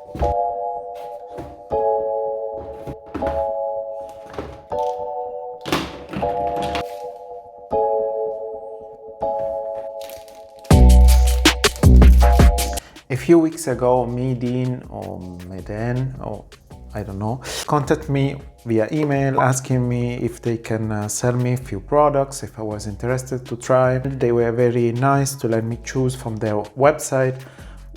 A few weeks ago, Meeden or Meeden, or I don't know, contacted me via email asking me if they can sell me a few products, if I was interested to try. They were very nice to let me choose from their website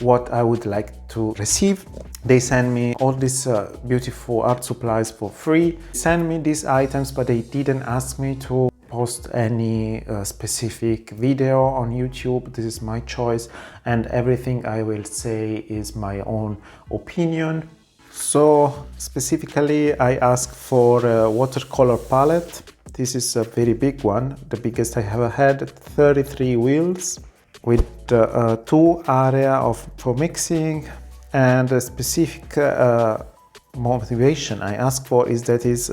what I would like to receive. They sent me all these beautiful art supplies for free. They sent me these items, but they didn't ask me to post any specific video on YouTube. This is my choice, and everything I will say is my own opinion. So specifically, I asked for a watercolor palette. This is a very big one, the biggest I ever had, 33 wheels with two areas for mixing, and a specific motivation I ask for is that is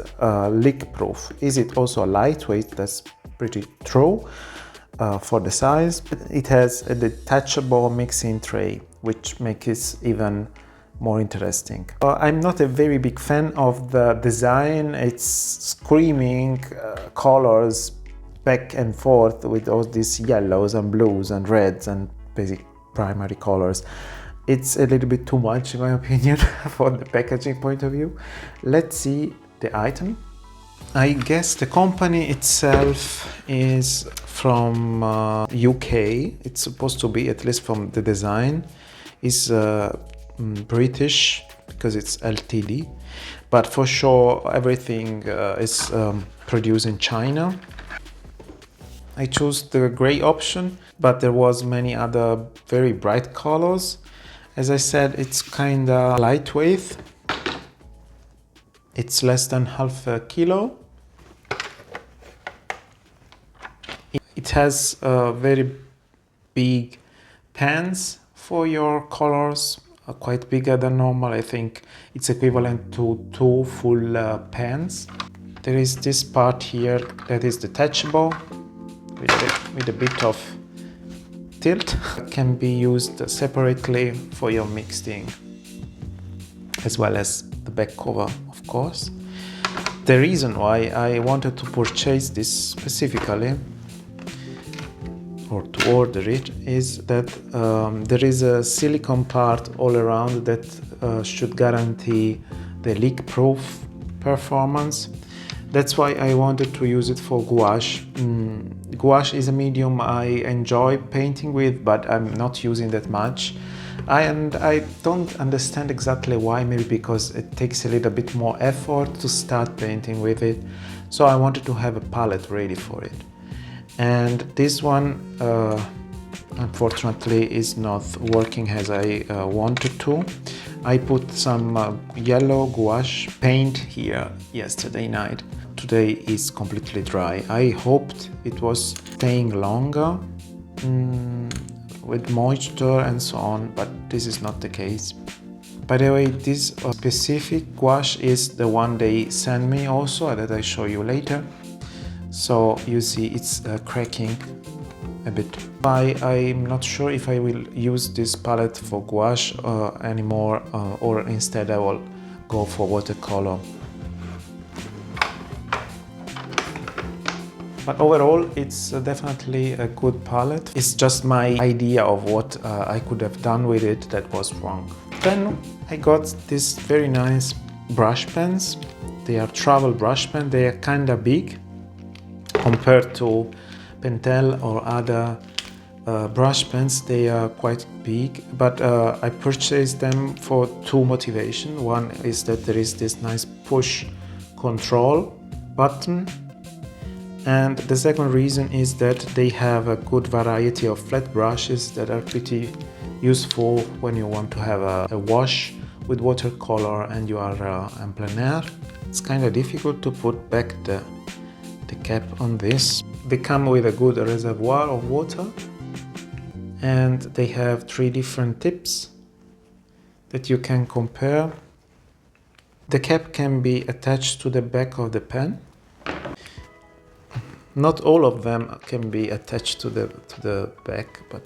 leak proof. Is it also lightweight? That's pretty true for the size. It has a detachable mixing tray, which makes it even more interesting. I'm not a very big fan of the design. It's screaming colors back and forth with all these yellows and blues and reds and basic primary colors. It's a little bit too much in my opinion from the packaging point of view. Let's see the item. I guess the company itself is from UK. It's supposed to be, at least from the design, is British because it's LTD, but for sure everything is produced in China. I chose the gray option, but there was many other very bright colors. As I said, it's kinda lightweight. It's less than half a kilo. It has very big pans for your colors, quite bigger than normal. I think it's equivalent to 2 full pans. There is this part here that is detachable with a bit of tilt. It can be used separately for your mixing, as well as the back cover, of course. The reason why I wanted to purchase this specifically, or to order it, is that there is a silicone part all around that should guarantee the leak-proof performance. That's why I wanted to use it for gouache. Gouache is a medium I enjoy painting with, but I'm not using that much. And I don't understand exactly why, maybe because it takes a little bit more effort to start painting with it. So I wanted to have a palette ready for it. And this one, unfortunately, is not working as I wanted to. I put some yellow gouache paint here yesterday night. Today is completely dry. I hoped it was staying longer with moisture and so on, but this is not the case. By the way, this specific gouache is the one they sent me also, that I show you later. So you see it's cracking a bit. I'm not sure if I will use this palette for gouache anymore, or instead I will go for watercolor. But overall, it's definitely a good palette. It's just my idea of what I could have done with it that was wrong. Then I got these very nice brush pens. They are travel brush pens. They are kinda big compared to Pentel or other brush pens. They are quite big, but I purchased them for two motivations. One is that there is this nice push control button, and the second reason is that they have a good variety of flat brushes that are pretty useful when you want to have a wash with watercolor and you are en plein air. It's kind of difficult to put back the cap on this. They come with a good reservoir of water, and they have 3 different tips that you can compare. The cap can be attached to the back of the pen. Not all of them can be attached to the back, but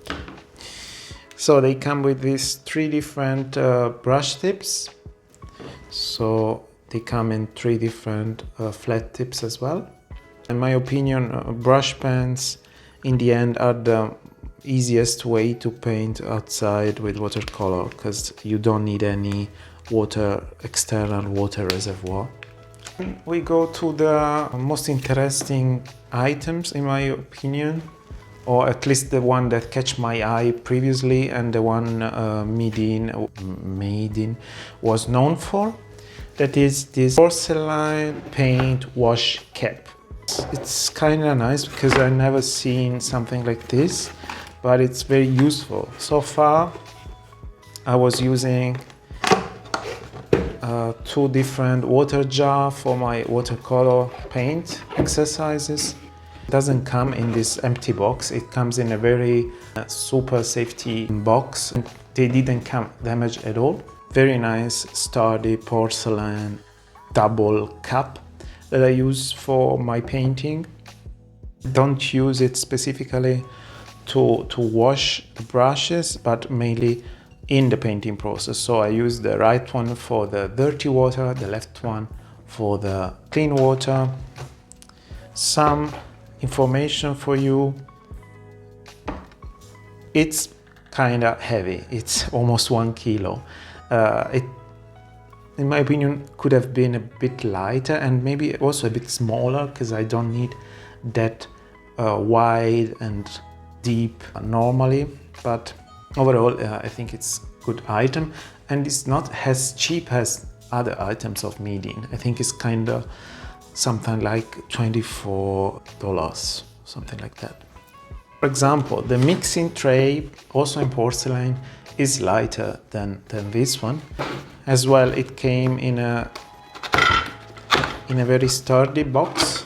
So they come with these 3 different brush tips. So they come in 3 different flat tips as well. In my opinion, brush pens in the end are the easiest way to paint outside with watercolor, because you don't need any external water reservoir. We go to the most interesting items in my opinion, or at least the one that catch my eye previously, and the one Meeden was known for. That is this porcelain paint wash cap. It's kind of nice because I've never seen something like this, but it's very useful. So far I was using 2 different water jars for my watercolor paint exercises. It doesn't come in this empty box, it comes in a very super safety box. They didn't come damaged at all. Very nice sturdy porcelain double cup that I use for my painting. Don't use it specifically to wash the brushes, but mainly in the painting process. So I use the right one for the dirty water, the left one for the clean water. Some information for you. It's kind of heavy, it's almost 1 kilo. It, in my opinion, could have been a bit lighter and maybe also a bit smaller, because I don't need that wide and deep normally. But overall, I think it's a good item, and it's not as cheap as other items of Meeden. I think it's kind of something like $24, something like that. For example, the mixing tray, also in porcelain, is lighter than this one. As well, it came in a very sturdy box.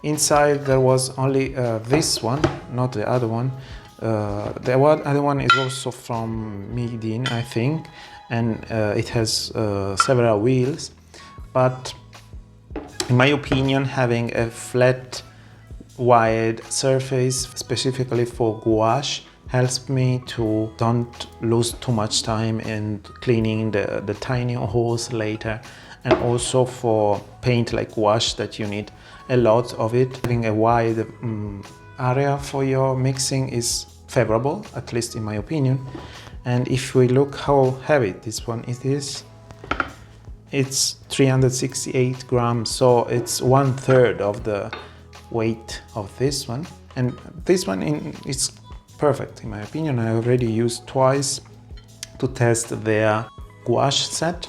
Inside there was only this one, not the other one. The other one is also from Meeden, I think, and it has several wheels. But in my opinion, having a flat, wide surface, specifically for gouache, helps me to don't lose too much time in cleaning the tiny holes later. And also for paint like gouache that you need a lot of it, having a wide area for your mixing is favorable, at least in my opinion. And if we look how heavy this one is, it's 368 grams, so it's 1/3 of the weight of this one. And this one is perfect in my opinion. I already used twice to test their gouache set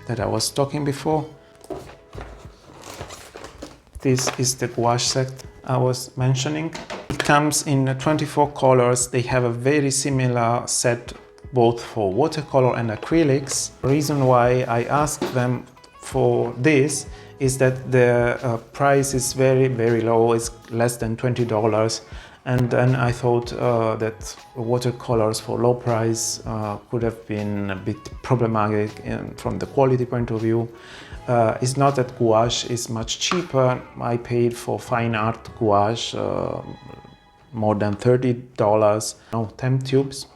that I was talking before. This is the gouache set I was mentioning. It comes in 24 colors. They have a very similar set both for watercolor and acrylics. The reason why I asked them for this is that the price is very, very low. It's less than $20. And then I thought that watercolors for low price could have been a bit problematic from the quality point of view. It's not that gouache is much cheaper. I paid for fine art gouache more than $30. No, 10 tubes.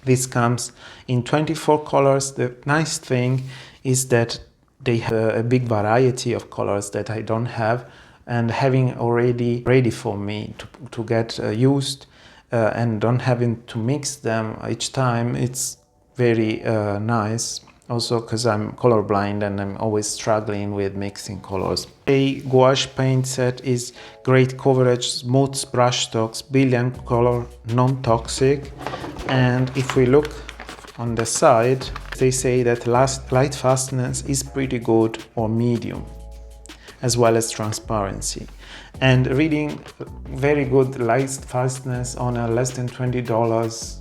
This comes in 24 colors. The nice thing is that they have a big variety of colors that I don't have, and having already ready for me to get used and don't having to mix them each time, it's very nice. Also because I'm colorblind and I'm always struggling with mixing colors. A gouache paint set is great coverage, smooth brush strokes, brilliant color, non-toxic. And if we look on the side, they say that light fastness is pretty good or medium, as well as transparency. And reading very good light fastness on a less than $20,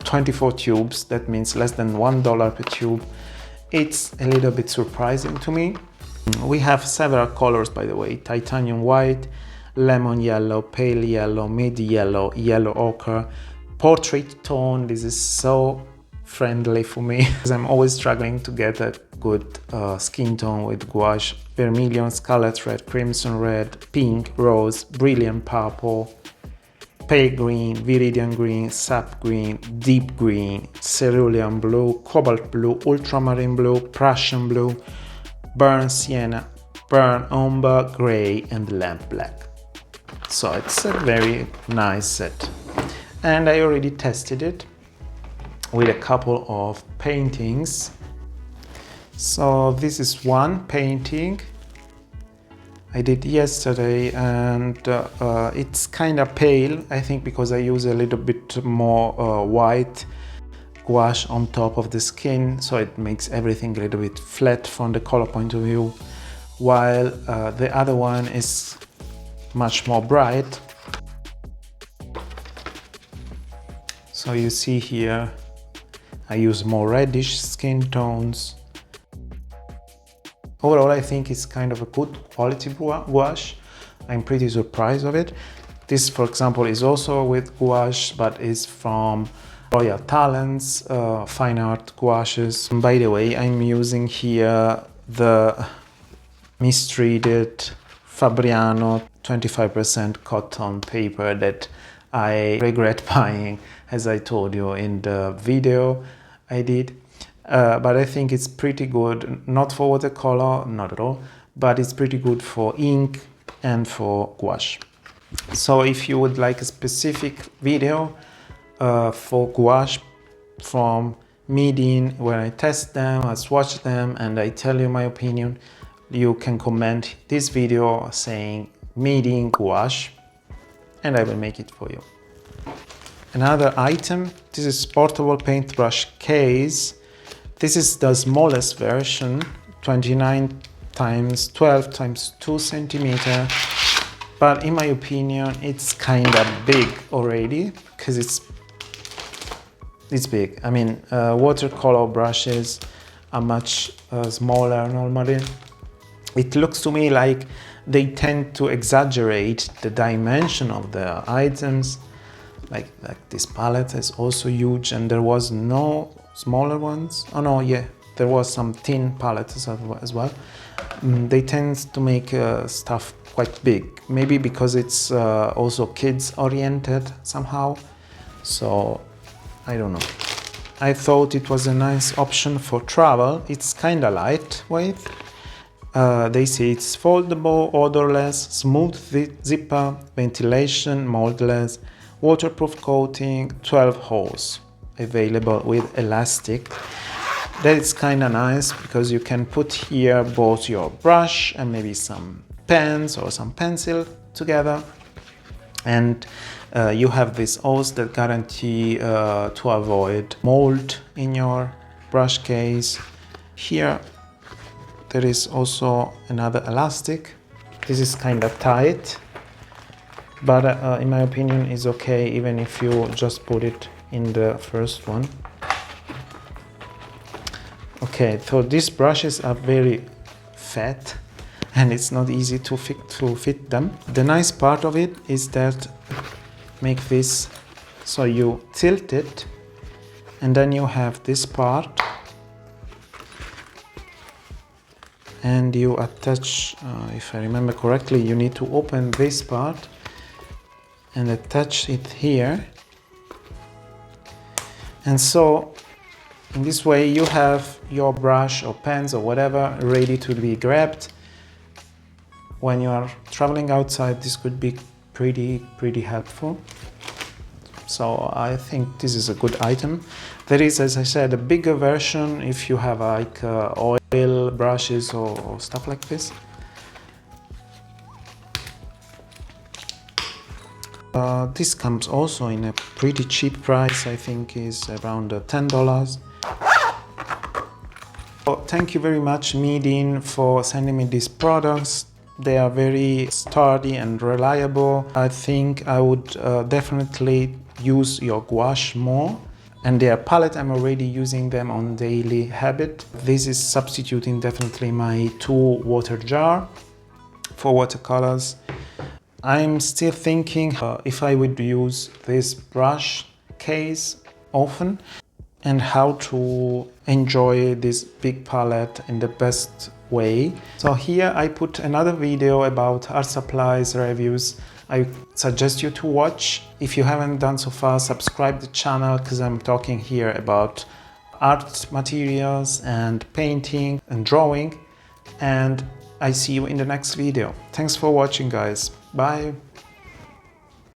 24 tubes, that means less than $1 per tube. It's a little bit surprising to me. We have several colors, by the way: titanium white, lemon yellow, pale yellow, mid yellow, yellow ochre, portrait tone. This is so friendly for me because I'm always struggling to get a good skin tone with gouache. Vermilion, scarlet red, crimson red, pink, rose, brilliant purple, pale green, viridian green, sap green, deep green, cerulean blue, cobalt blue, ultramarine blue, Prussian blue, burnt sienna, burnt umber, gray, and lamp black. So it's a very nice set. And I already tested it with a couple of paintings. So this is one painting I did yesterday, and it's kind of pale, I think, because I use a little bit more white gouache on top of the skin, so it makes everything a little bit flat from the color point of view, while the other one is much more bright. So you see here I use more reddish skin tones. Overall, I think it's kind of a good quality gouache. I'm pretty surprised of it. This, for example, is also with gouache, but is from Royal Talents fine art gouaches. And by the way, I'm using here the mistreated Fabriano 25% cotton paper that I regret buying, as I told you in the video I did. But I think it's pretty good, not for watercolor, not at all, but it's pretty good for ink and for gouache. So if you would like a specific video for gouache from Meeden, where I test them, I swatch them, and I tell you my opinion, you can comment this video saying Meeden gouache, and I will make it for you. Another item, this is portable paintbrush case. This is the smallest version, 29 times 12 times 2 centimeter, but in my opinion it's kind of big already, because it's big. I mean, watercolor brushes are much smaller normally. It looks to me like they tend to exaggerate the dimension of the items. Like this palette is also huge, and there was no smaller ones. Oh no, yeah, there was some thin palettes as well. They tend to make stuff quite big, maybe because it's also kids oriented somehow. So I don't know. I thought it was a nice option for travel. It's kind of lightweight. They say it's foldable, odorless, smooth zipper, ventilation, moldless, waterproof coating, 12 holes, available with elastic. That is kind of nice because you can put here both your brush and maybe some pens or some pencil together, and you have these holes that guarantee to avoid mold in your brush case. Here there is also another elastic. This is kind of tight, but in my opinion is okay even if you just put it in the first one. Okay, so these brushes are very fat and it's not easy to fit them. The nice part of it is that make this so you tilt it, and then you have this part, and you attach, if I remember correctly, you need to open this part and attach it here. And so in this way you have your brush or pens or whatever ready to be grabbed. When you are traveling outside, this could be pretty helpful. So I think this is a good item. There is, as I said, a bigger version if you have like oil brushes or stuff like this. This comes also in a pretty cheap price. I think is around $10. So thank you very much, Meeden, for sending me these products. They are very sturdy and reliable. I think I would definitely use your gouache more. And their palette, I'm already using them on daily habit. This is substituting definitely my 2 water jar for watercolors. I'm still thinking if I would use this brush case often and how to enjoy this big palette in the best way. So here I put another video about art supplies reviews. I suggest you to watch. If you haven't done so far, subscribe the channel, because I'm talking here about art materials and painting and drawing. And I see you in the next video. Thanks for watching, guys. Bye.